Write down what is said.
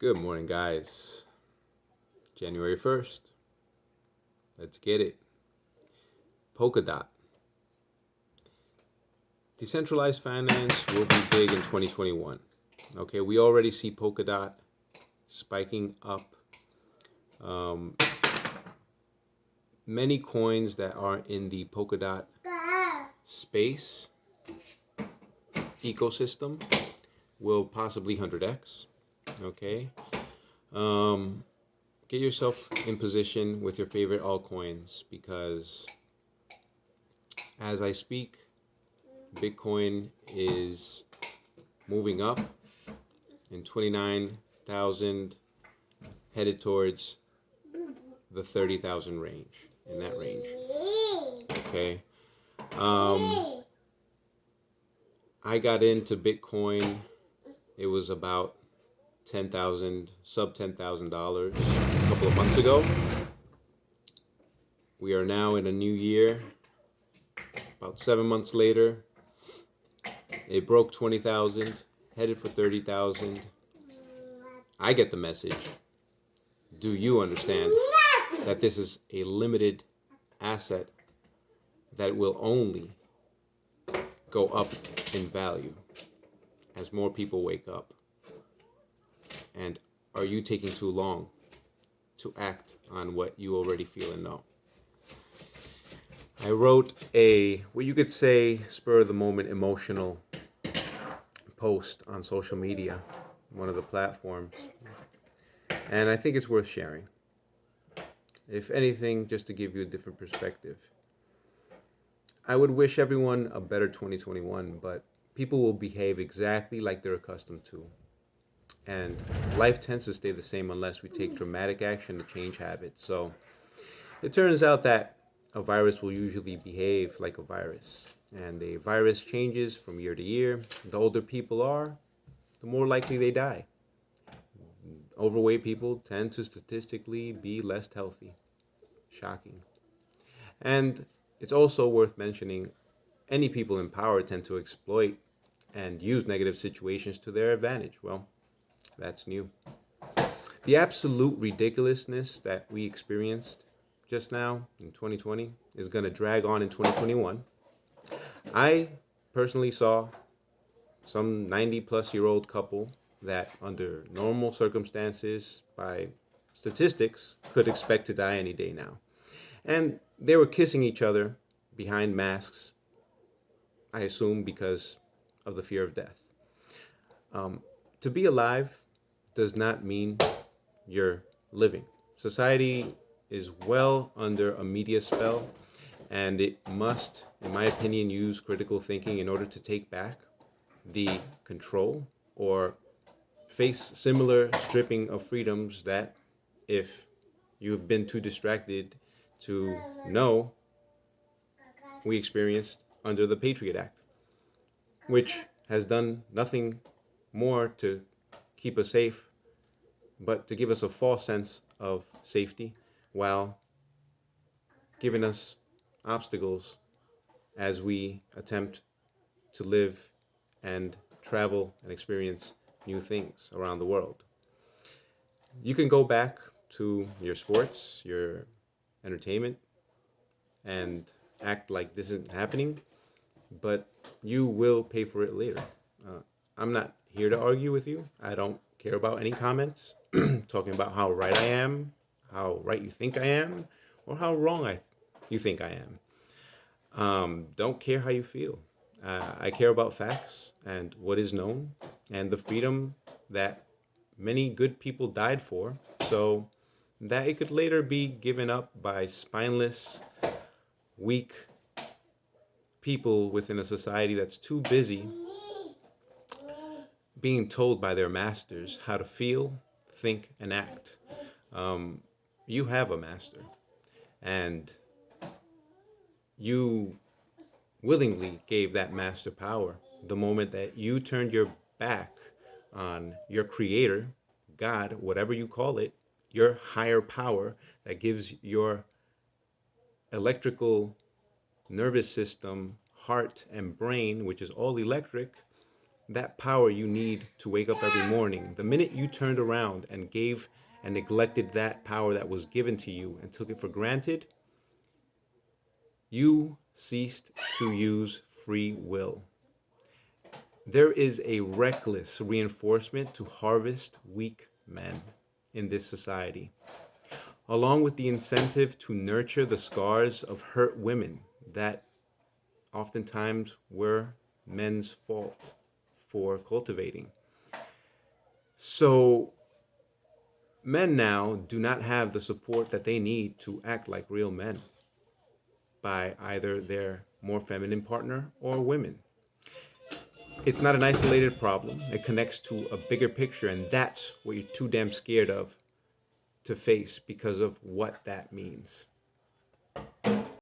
Good morning, guys. January 1st. Let's get it. Polkadot. Decentralized finance will be big in 2021. Okay, we already see Polkadot spiking up. Many coins that are in the Polkadot space ecosystem will possibly 100x. Okay. Get yourself in position with your favorite altcoins because as I speak, Bitcoin is moving up in 29,000, headed towards the 30,000 range, in that range. Okay. I got into Bitcoin. It was about sub $10,000 a couple of months ago. We are now in a new year. About 7 months later, it broke 20,000, headed for 30,000. I get the message. Do you understand that this is a limited asset that will only go up in value as more people wake up? And are you taking too long to act on what you already feel and know? I wrote what you could say, spur of the moment emotional post on social media, one of the platforms. And I think it's worth sharing. If anything, just to give you a different perspective. I would wish everyone a better 2021, but people will behave exactly like they're accustomed to. And life tends to stay the same unless we take dramatic action to change habits. So it turns out that a virus will usually behave like a virus. And a virus changes from year to year. The older people are, the more likely they die. Overweight people tend to statistically be less healthy. Shocking. And it's also worth mentioning, any people in power tend to exploit and use negative situations to their advantage. Well, that's new. The absolute ridiculousness that we experienced just now in 2020 is going to drag on in 2021. I personally saw some 90-plus-year-old couple that under normal circumstances, by statistics, could expect to die any day now. And they were kissing each other behind masks, I assume because of the fear of death. To be alive does not mean you're living. Society is well under a media spell, and it must, in my opinion, use critical thinking in order to take back the control or face similar stripping of freedoms that, if you've been too distracted to know, we experienced under the Patriot Act, which has done nothing more to keep us safe, but to give us a false sense of safety while giving us obstacles as we attempt to live and travel and experience new things around the world. You can go back to your sports, your entertainment, and act like this isn't happening, but you will pay for it later. I'm not here to argue with you. I don't care about any comments talking about how right I am, how right you think I am, or how wrong you think I am. Don't care how you feel. I care about facts and what is known and the freedom that many good people died for, so that it could later be given up by spineless, weak people within a society that's too busy being told by their masters how to feel, think, and act. You have a master, and you willingly gave that master power the moment that you turned your back on your creator, God, whatever you call it, your higher power that gives your electrical nervous system, heart, and brain, which is all electric, that power you need to wake up every morning, the minute you turned around and gave and neglected that power that was given to you and took it for granted, you ceased to use free will. There is a reckless reinforcement to harvest weak men in this society, along with the incentive to nurture the scars of hurt women that oftentimes were men's fault for cultivating. So men now do not have the support that they need to act like real men by either their more feminine partner or women. It's not an isolated problem. It connects to a bigger picture, and that's what you're too damn scared of to face because of what that means.